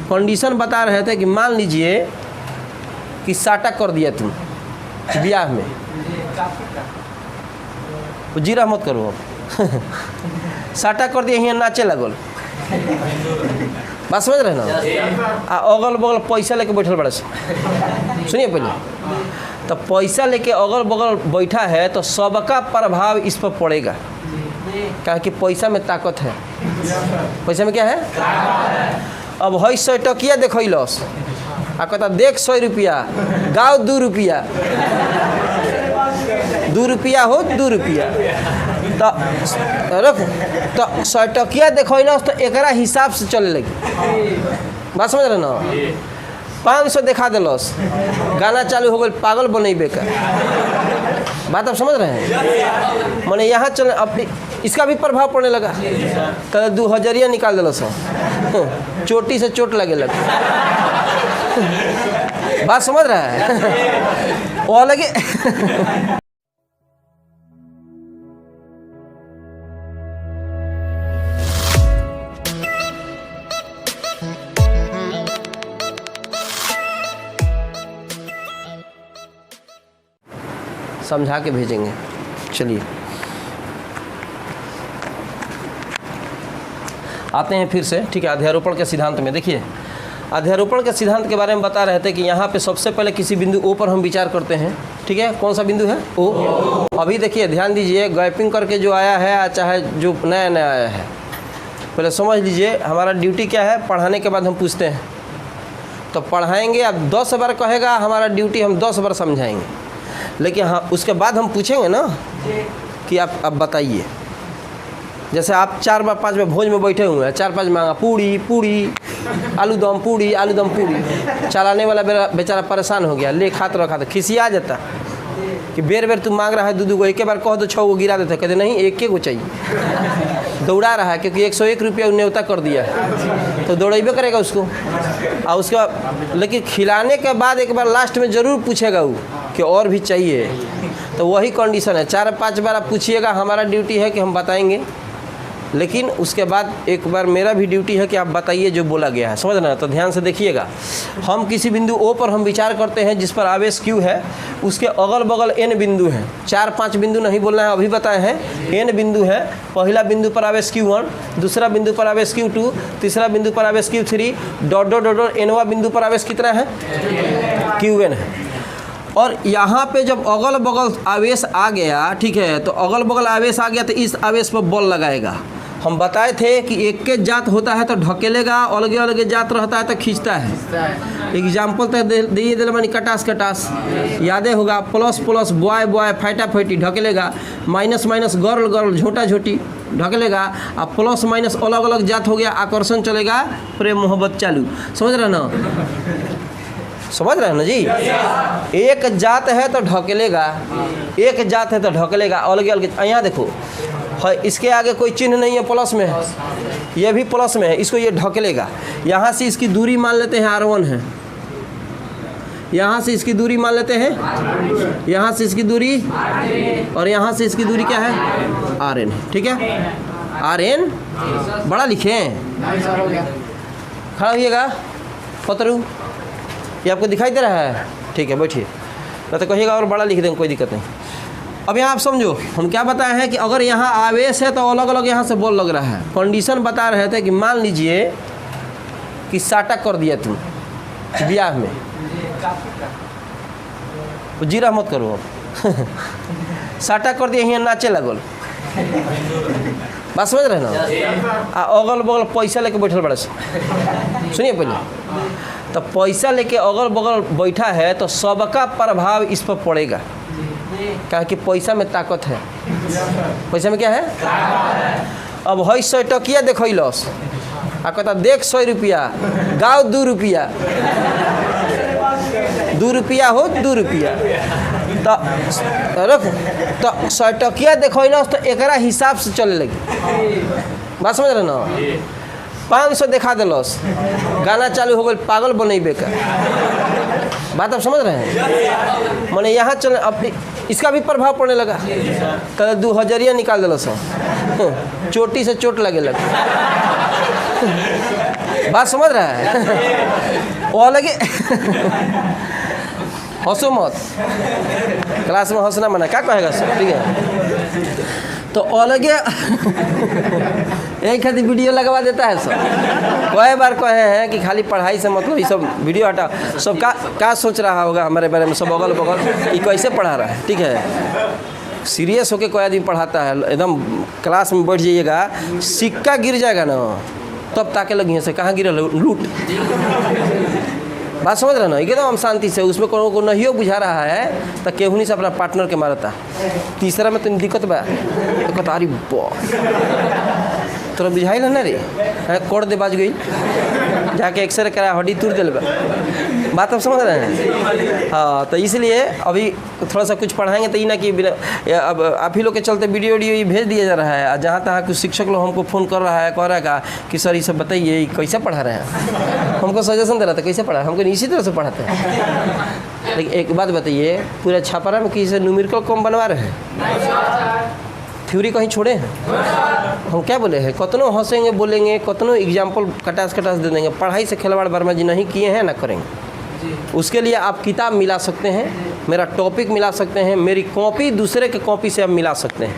Condition बता रहे थे कि मान लीजिए कि साटा कर दिया तुम ब्याह में, जीरा मत करो अब साटा कर दिया, यहाँ नाचे लगल, बात समझ रहे ना। अगल बगल पैसा लेके बैठल बड़ा से, सुनिए पहले, तो पैसा लेके अगल बगल बैठा है तो सबका प्रभाव इस पर पड़ेगा, क्या कि पैसा में ताकत है। पैसा में क्या है? अब है 100 टकिया देखलस आ कहता देख 100 रुपया गाँव 2 रुपया, 2 रुपया हो 2 रुपया, तो रख तो 100 टकिया देखलस तो एकरा हिसाब से चले लगी, बात समझ रहे ना। 500 देखा दिलस, गाना चालू हो गई, पागल बनेबे का, बात आप समझ रहे हैं। मैंने यहाँ चल अपनी इसका भी प्रभाव पड़ने लगा, तो 2000 निकाल दिलस, चोटी से चोट लगे लगा, बात समझ रहा है वो लगे समझा के भेजेंगे। चलिए आते हैं फिर से, ठीक है। अध्यारोपण के सिद्धांत में देखिए, अध्यारोपण के सिद्धांत के बारे में बता रहे थे कि यहाँ पे सबसे पहले किसी बिंदु ओ पर हम विचार करते हैं, ठीक है। कौन सा बिंदु है? ओ। अभी देखिए ध्यान दीजिए, गैपिंग करके जो आया है, चाहे जो नया नया आया है, पहले समझ लीजिए हमारा ड्यूटी क्या है। पढ़ाने के बाद हम पूछते हैं, तो पढ़ाएंगे, अब 10 बार कहेगा हमारा ड्यूटी, हम 10 बार समझाएंगे, लेकिन हाँ उसके बाद हम पूछेंगे ना कि आप अब बताइए। जैसे आप 4 बार 5 बार भोज में बैठे हुए हैं, 4-5 मांगा पूड़ी पूड़ी आलूदम पूड़ी आलूदम पूड़ी, चलाने वाला बेचारा परेशान हो गया, ले खाते रखा था, खिसिया जाता कि बेर बेर तू मांग रहा है 2-2 गो, एक बार कह दो 6 गो गिरा देते, कहते नहीं 1 गो चाहिए। दौड़ा रहा है क्योंकि 101 रुपया न्योता कर दिया है, तो दौड़ेबे करेगा उसको। और उसके बाद लेकिन खिलाने के बाद एक बार लास्ट में ज़रूर पूछेगा वो कि और भी चाहिए, तो वही कंडीशन है। 4-5 बार आप पूछिएगा, हमारा ड्यूटी है कि हम बताएंगे, लेकिन उसके बाद एक बार मेरा भी ड्यूटी है कि आप बताइए जो बोला गया है, समझ रहे हैं। तो ध्यान से देखिएगा, हम किसी बिंदु ओ पर हम विचार करते हैं जिस पर आवेश Q है, उसके अगल बगल n बिंदु हैं, 4-5 बिंदु नहीं बोलना है, अभी बताए हैं n बिंदु है। पहला बिंदु पर आवेश Q1, दूसरा बिंदु पर आवेश Q2, तीसरा बिंदु पर आवेश Q3, dot dot dot dot nवां बिंदु पर आवेश कितना है? Qn है। और यहाँ पे जब अगल बगल आवेश आ गया, ठीक है, तो अगल बगल आवेश आ गया तो इस आवेश पर बल लगाएगा। हम बताए थे कि एक के जात होता है तो ढकेलेगा, अलगे अलगे जात रहता है तो खींचता है। एग्जाम्पल तो दिए दिल मानी कटास कटास, यादें होगा, प्लस प्लस बॉय बॉय फाइटा फाइटी ढकेलेगा, माइनस माइनस गर्ल गर्ल झोटा झोटी ढकेलेगा, और प्लस माइनस अलग अलग जात हो गया, आकर्षण चलेगा, प्रेम मोहब्बत चालू। समझ रहे ना? समझ रहे हैं ना जी। एक जात है तो ढकेलेगा, एक जात है तो ढकेलेगा, अलग अलग। यहाँ देखो है, इसके आगे कोई चिन्ह नहीं है, प्लस में है, ये भी प्लस में है, इसको ये ढकेलेगा। यहाँ से इसकी दूरी मान लेते हैं R1 है, यहाँ से इसकी दूरी मान लेते हैं, यहाँ से इसकी दूरी, और यहाँ से इसकी दूरी क्या है? RN, ठीक है। RN बड़ा लिखे हैं, खड़ा होइएगा पतरू, ये आपको दिखाई दे रहा है? ठीक है, बैठिए, ना तो कहिएगा और बड़ा लिख देंगे, कोई दिक्कत नहीं। अब यहाँ आप समझो, हम क्या बताए हैं कि अगर यहाँ आवेश है तो अलग अलग यहाँ से बल लग रहा है। कंडीशन बता रहे थे कि मान लीजिए कि साटा कर दिया तुम ब्याह में, जीरा मत करो अब साटा कर दिया, यहाँ नाचे लगल, बात समझ रहे ना। अगल बगल पैसा लेके बैठल बड़ा से, सुनिए पहले, तो पैसा लेके अगल बगल बैठा है तो सबका प्रभाव इस पर पड़ेगा, क्या कि पैसा में ताकत है। पैसा में क्या है? अब है 100 टकिया देखलस आ कहता देख 100 रुपया गाँव 2 रुपया, 2 रुपया हो 2 रुपया, तो रख तो 100 टकिया देखलस तो एकरा हिसाब से चले लगी, बात समझ रहे ना। 500 देखा दिलस, गाना चालू हो गई, पागल बनेबे का, बात आप समझ रहे हैं। मैंने यहाँ चल अपनी इसका भी प्रभाव पड़ने लगा, तो 2000 निकाल दिलस, चोटी से चोट लगे लगा, बात समझ रहा है? वो अलग हंसो मत, क्लास में हंसना मना, क्या कहेगा सर? ठीक है, तो अलग एक खातिर वीडियो लगवा देता है सब। कई बार कहे हैं कि खाली पढ़ाई से मतलब ये सब वीडियो हटा, सब क्या सोच रहा होगा हमारे बारे में, सब अगल बगल ये कैसे पढ़ा रहा है। ठीक है, सीरियस होके कोई आदमी पढ़ाता है, एकदम क्लास में बैठ जाइएगा, सिक्का गिर जाएगा ना तब ताके लगी से कहाँ गिरा, लूट। बात समझ रहे ना? एकदम हम शांति से, उसमें को नहीं बुझा रहा है तो केहूनी से अपना पार्टनर के मारता। तीसरा में तो दिक्कत बा, तो कतारी तोरा बुझाइल है ना रे, कोड़ दे बाज गई, जाके एक्सरे करा, हड्डी तोड़ दिल बा। बात आप समझ रहे हैं? हाँ, तो इसलिए अभी थोड़ा सा कुछ पढ़ाएंगे तो ये ना कि अब आप ही लोग के चलते वीडियो ये भेज दिया जा रहा है। जहाँ तहाँ कुछ शिक्षक लोग हमको फ़ोन कर रहा है, कह रहा है कि सर ये सब बताइए कैसे पढ़ा रहे हैं। हमको सजेशन दे रहा था कैसे पढ़ा, हमको इसी तरह से पढ़ाते हैं। लेकिन एक बात बताइए, पूरा छापारा में किसी से न्यूमेरिकल कम बनवा रहे हैं? थ्योरी कहीं छोड़े हैं? हम क्या बोले हैं? कतनों हंसेंगे बोलेंगे, कतनों एग्जाम्पल कटास दे देंगे। पढ़ाई से खिलवाड़ वर्मा जी नहीं किए हैं, ना करेंगे। उसके लिए आप किताब मिला सकते हैं, मेरा टॉपिक मिला सकते हैं, मेरी कॉपी दूसरे के कॉपी से आप मिला सकते हैं।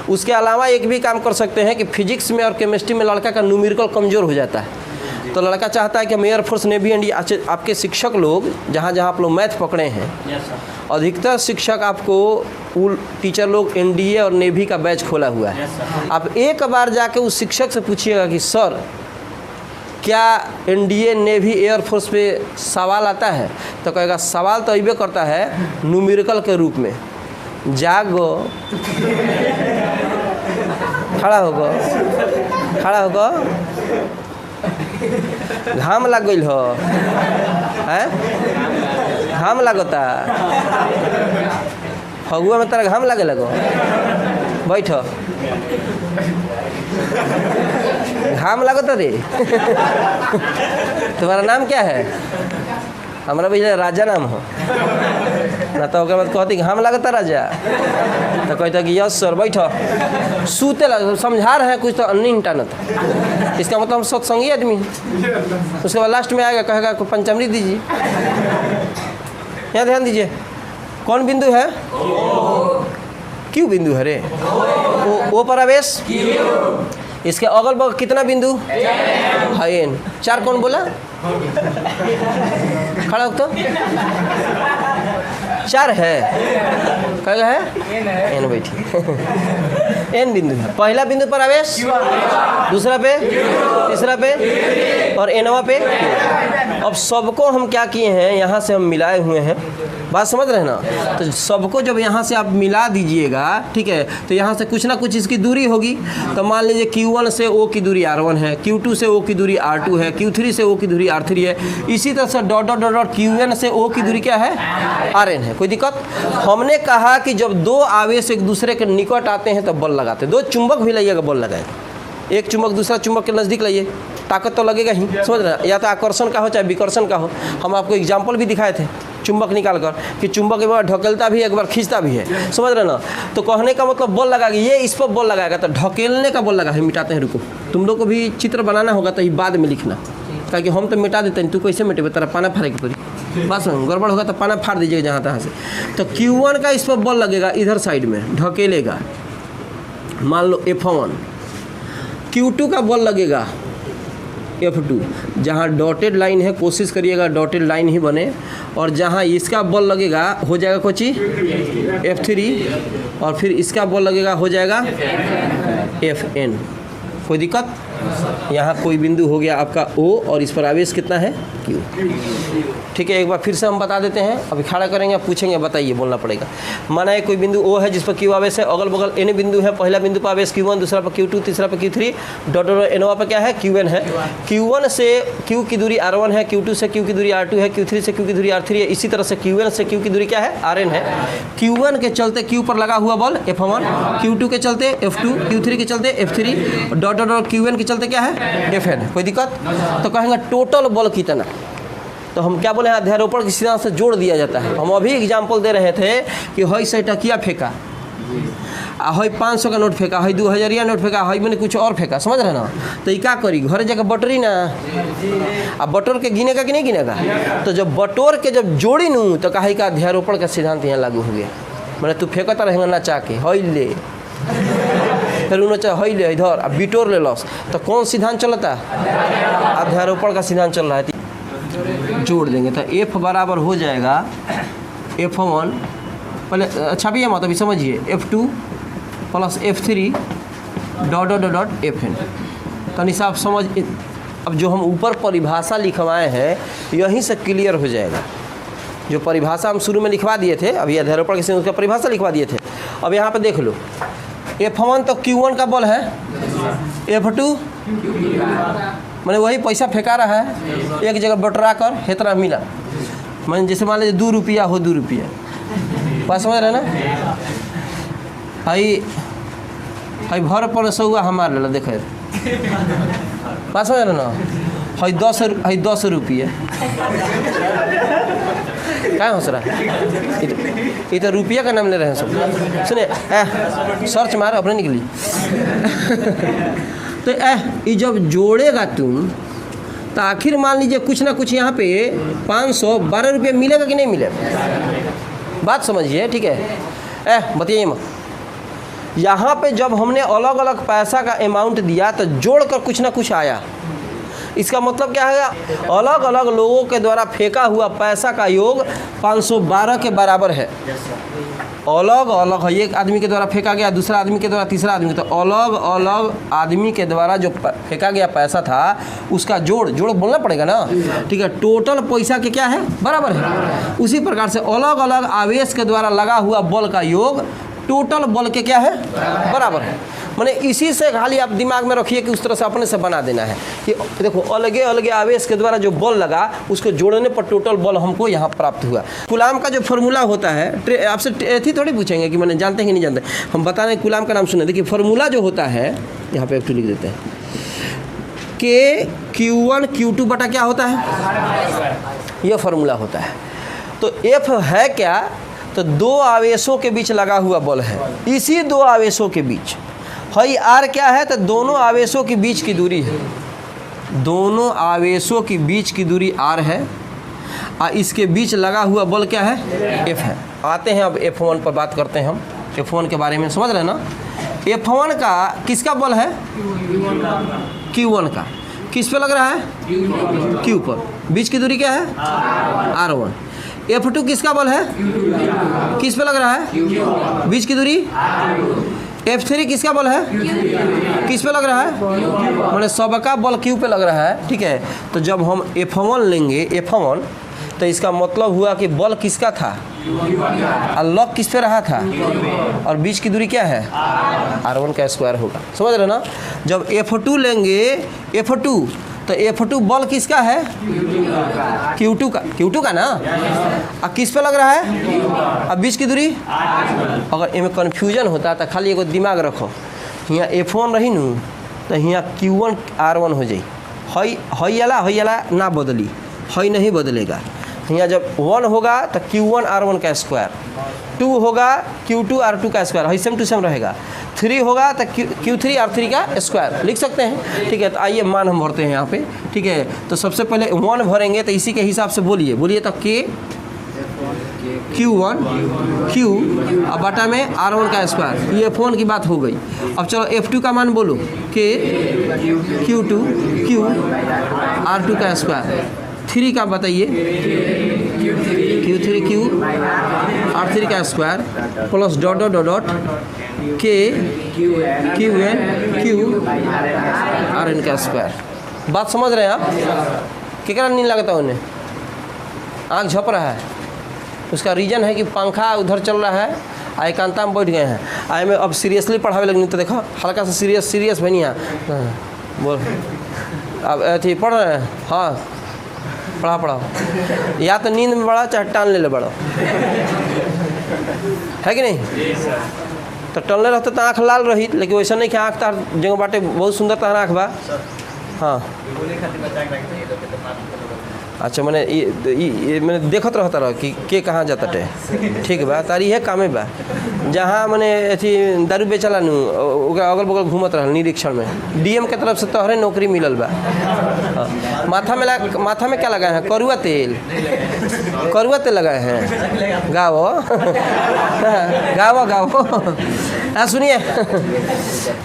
उसके अलावा एक भी काम कर सकते हैं कि फिजिक्स में और केमिस्ट्री में लड़का का न्यूमेरिकल कमज़ोर हो जाता है, तो लड़का चाहता है कि हम एयरफोर्स, नेवी एंड आपके शिक्षक लोग जहाँ जहाँ आप लोग मैथ पकड़े हैं, अधिकतर शिक्षक आपको टीचर लोग एनडीए और नेवी का बैच खोला हुआ है। आप एक बार जाके उस शिक्षक से पूछिएगा कि सर क्या एनडीए नेवी एयरफोर्स पे सवाल आता है, तो कहेगा सवाल तो अबे करता है न्यूमेरिकल के रूप में। जागो, खड़ा होगा, घाम लग गई हो है, घाम लगता फगुआ में तेरा घाम लगे लगो, बैठ, घाम लगता रे। तुम्हारा नाम क्या है? हमारा भैया राजा नाम हो ना, तो कहती घाम लगता राजा, तो कहता कि यस सर, बैठ, सूते समझा रहे हैं कुछ तो अन्नी इंटानत, इसका मतलब हम सत्संगी आदमी। उसके बाद लास्ट में आएगा, कहेगा पंचामृत दीजिए। यहाँ ध्यान दीजिए, कौन बिंदु है? क्यों बिंदु है रे? ओ पर आवेश। इसके अगल बगल कितना बिंदु है? एन। 4 कौन बोला? खड़ा हो तो 4 है, क्या है? एन बैठी। एन बिंदु है। पहला बिंदु पर आवेश, दूसरा पे, तीसरा पे और एनवा पे। अब सबको हम क्या किए हैं, यहाँ से हम मिलाए हुए हैं। बात समझ रहे हैं ना? तो सबको जब यहाँ से आप मिला दीजिएगा, ठीक है, तो यहाँ से कुछ ना कुछ इसकी दूरी होगी। तो मान लीजिए Q1 से O की दूरी R1 है, Q2 से O की दूरी R2 है, Q3 से O की दूरी R3 है। इसी तरह से डॉट डॉट डॉट Qn से O की दूरी क्या है? Rn है। कोई दिक्कत? हमने कहा कि जब दो आवेश एक दूसरे के निकट आते हैं तो बल लगाते हैं। दो चुंबक भी लाइएगा, बल लगाएगा। एक चुंबक दूसरा चुंबक के नज़दीक लाइए, ताकत तो लगेगा ही, समझ रहे हैं? या तो आकर्षण का हो चाहे विकर्षण का हो। हम आपको एग्जाम्पल भी दिखाए थे चुंबक निकाल कर कि चुंबक एक बार ढकेलता भी है, एक बार खींचता भी है, समझ रहे ना? तो कहने का मतलब बल लगाएगा, ये इस पर बल लगाएगा, तो ढकेलने का बल लगा है। मिटाते हैं, रुको, तुम लोग को भी चित्र बनाना होगा तो ये बाद में लिखना, ताकि हम तो मिटा देते हैं, तू कैसे मिटेगा? तेरा पाना फाड़े के पड़ी, बस गड़बड़ होगा तो पाना फाड़ दीजिएगा जहाँ तहाँ से। तो Q1 का इस पर बल लगेगा, इधर साइड में ढकेलेगा, मान लो F1। Q2 का बल लगेगा F2, जहाँ डॉटेड लाइन है कोशिश करिएगा डॉटेड लाइन ही बने, और जहाँ इसका बल लगेगा हो जाएगा कोची F3, और फिर इसका बल लगेगा हो जाएगा Fn। कोई दिक्कत? यहाँ कोई बिंदु हो गया आपका O, और इस पर आवेश कितना है? Q। ठीक है, एक बार फिर से हम बता देते हैं। अभी खड़ा करेंगे, पूछेंगे, बताइए, बोलना पड़ेगा। माना है कोई बिंदु O है जिस पर Q आवेश है, अगल बगल N बिंदु है। पहला बिंदु पर आवेश Q1, दूसरा पर Q2, तीसरा पर Q3, डॉट डॉट N पर क्या है? Qn है। Q1 से Q की दूरी R1 है, Q2 से Q की दूरी R2 है, Q3 से Q की दूरी R3 है। इसी तरह से Qn से Q की दूरी क्या है? Rn है। Q1 के चलते Q पर लगा हुआ बल F1, Q2 के चलते F2, Q3 के चलते F3, डॉट डॉट Qn के चलते क्या है? Fn। कोई दिक्कत? तो कहेंगे टोटल बल कितना, तो हम क्या बोले हैं? अध्यारोपण के सिद्धांत से जोड़ दिया जाता है। हम अभी एग्जाम्पल दे रहे थे कि हई से टकिया फेंका, हई 500 का नोट फेंका, हई 2000 नोट फेंका, हई मैंने कुछ और फेंका, समझ रहे ना। तो ये क्या करी, घर जाकर बटोरी ना, अब बटोर के गिनेगा कि नहीं गिनेगा। तो जब बटोर के जब जोड़ी नू तो कहा का अध्यारोपण का सिद्धांत यहाँ लागू हो गया। मैंने तू फेंकता रहेगा नचा के, हई ले, फिर उन्होंने हई ले इधर, अब बिटोर ले लॉस। तो कौन सिद्धांत चलता है, अध्यारोपण का सिद्धांत चल रहा है। जोड़ देंगे तो F बराबर हो जाएगा F1, पहले छापिए मत अभी समझिए, F2 plus F3 dot dot dot Fn। तो निशाब समझ, अब जो हम ऊपर परिभाषा लिखवाए हैं यहीं से क्लियर हो जाएगा। जो परिभाषा हम शुरू में लिखवा दिए थे, अभी अध्यारोपण के उसका परिभाषा लिखवा दिए थे। अब यहाँ पे देख लो, F1 तो Q1 का बल है, F2 मैंने वही पैसा फेंका रहा है, एक जगह बटरा कर हेतरा मिला। मैंने जैसे मान लीजिए 2 रुपया हो, 2 रुपया, बात समझ रहे ना। हई भर पर सौआ हमारे ला देखे, बात समझ रहे ना। हई 10 रुपये क्या हंस रहा है, ये तो रुपया का नाम ले रहे हैं सब। सुने सर्च मार अपने निकली। तो ये जब जोड़ेगा तुम तो आखिर मान लीजिए कुछ ना कुछ यहाँ पे 512 रुपये मिलेगा कि नहीं मिलेगा, बात समझिए, ठीक है। बताइए मत, यहाँ पे जब हमने अलग अलग पैसा का अमाउंट दिया तो जोड़कर कुछ ना कुछ आया। इसका मतलब क्या है, अलग अलग लोगों के द्वारा फेंका हुआ पैसा का योग 512 के बराबर है। अलग अलग है, एक आदमी के द्वारा फेंका गया, दूसरा आदमी के द्वारा, तीसरा आदमी, तो अलग अलग आदमी के द्वारा जो फेंका गया पैसा था उसका जोड़ बोलना पड़ेगा ना, ठीक है। टोटल पैसा के क्या है, बराबर है। उसी प्रकार से अलग अलग आवेश के द्वारा लगा हुआ बल का योग टोटल बल के क्या है, बराबर है। मैंने इसी से खाली आप दिमाग में रखिए कि उस तरह से अपने से बना देना है कि देखो अलगे अलगे आवेश के द्वारा जो बल लगा उसको जोड़ने पर टोटल बल हमको यहाँ प्राप्त हुआ। कूलाम का जो फॉर्मूला होता है, आपसे ऐसी थोड़ी पूछेंगे कि मैंने जानते हैं कि नहीं जानते, हम बता रहे हैं कूलाम का नाम सुने। देखिए फॉर्मूला जो होता है, यहाँ पे एक लिख देते हैं, के Q1 Q2 बटा क्या होता है, यह फॉर्मूला होता है। तो F है क्या, तो 2 आवेशों के बीच लगा हुआ बल है, इसी 2 आवेशों के बीच। हई R क्या है, तो दोनों आवेशों के बीच की दूरी है, दोनों आवेशों के बीच की दूरी R है, और इसके बीच लगा हुआ बल क्या है, F है। आते हैं अब F1 पर बात करते हैं हम, F1 के बारे में समझ रहे हैं ना। F1 का किसका बल है, Q1 का, किस पे लग रहा है, Q पर, बीच की दूरी क्या है, R1। F2 किसका बल है, किस पे लग रहा है, बीच की दूरी। F3 किसका बल है, किस पे लग रहा है, मैंने सबका बल Q पे लग रहा है, ठीक है। तो जब हम F1 लेंगे, F1, तो इसका मतलब हुआ कि बल किसका था, और लॉक किस पे रहा था, और बीच की दूरी क्या है, R1 का स्क्वायर होगा, समझ रहे ना। जब F2 लेंगे, F2, तो F2 बल किसका है, Q2 का ना, और किस पे लग रहा है, अब बीच की दूरी। अगर इनमें कन्फ्यूजन होता तो खाली एगो दिमाग रखो, यहाँ F1 रही नू तो यहाँ Q1 R1 हो जाए, हई वाला ना बदली, हई नहीं बदलेगा। यहाँ जब 1 होगा तो Q1 R1 का स्क्वायर, 2 होगा Q2 R2 का स्क्वायर, हई सेम टू सेम रहेगा। 3 होगा तो Q3 R3 का स्क्वायर लिख सकते हैं, ठीक है। तो आइए मान हम भरते हैं यहाँ पे, ठीक है। तो सबसे पहले 1 भरेंगे, तो इसी के हिसाब से बोलिए तो K Q1 Q अब बटा में R1 का स्क्वायर, ये F1 की बात हो गई। अब चलो F2 का मान बोलो, K Q2 Q R2 का स्क्वायर। 3 का बताइए, Q3 Q R3 का square plus dot dot dot dot K Q1 Q RN का स्क्वायर। बात समझ रहे हैं आप, क्या नींद लगता है उन्हें, आँख झप रहा है, उसका रीज़न है कि पंखा उधर चल रहा है, एकांता में बैठ गए हैं। आए में अब सीरियसली पढ़ावे लगनी, तो देखो हल्का सा सीरियस बनी है, बोल अब अथी पढ़ रहे हैं, हाँ पढ़ाओ, या तो नींद में बढ़ा चाहे टान ले बढ़ो, है कि नहीं। तो टलने रहते तो आँख लाल रही, लेकिन वैसा नहीं कि आँख तार जगह बाटे बहुत सुंदर तार आँख बा, हाँ अच्छा मैंने मैंने देखत रहता रह कि के कहाँ जाता टे ठीक बा तारी है कामे बा जहाँ मैंने अथी दारू बेचला नु अगल बगल घूमत रहल निरीक्षण में डीएम के तरफ से तोहरे नौकरी मिलल बा। माथा में क्या लगाए हैं? करुआ तेल लगाए हैं। गाओ गाओ गाओ सुनिए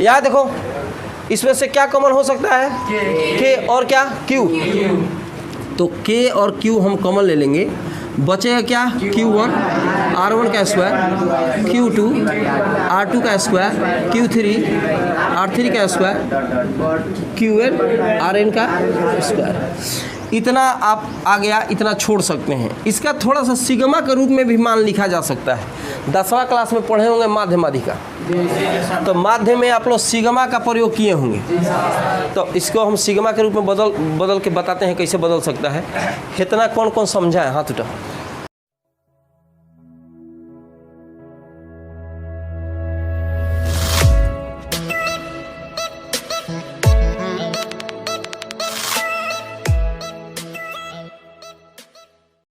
यार देखो इसमें से क्या कॉमन हो सकता है? के और क्या क्यू। तो के और क्यू हम कॉमन ले लेंगे, बचेगा क्या? Q1 R1 का स्क्वायर, Q2 R2 का स्क्वायर, Q3 R3 का स्क्वायर, QN RN का स्क्वायर। इतना आप आ गया, इतना छोड़ सकते हैं। इसका थोड़ा सा सिग्मा के रूप में भी मान लिखा जा सकता है। 10वां क्लास में पढ़े होंगे माध्यमाधिका, तो माध्य में आप लोग सिग्मा का प्रयोग किए होंगे। तो इसको हम सिग्मा के रूप में बदल के बताते हैं कैसे बदल सकता है। इतना कौन कौन समझा है? हाथ उठाओ।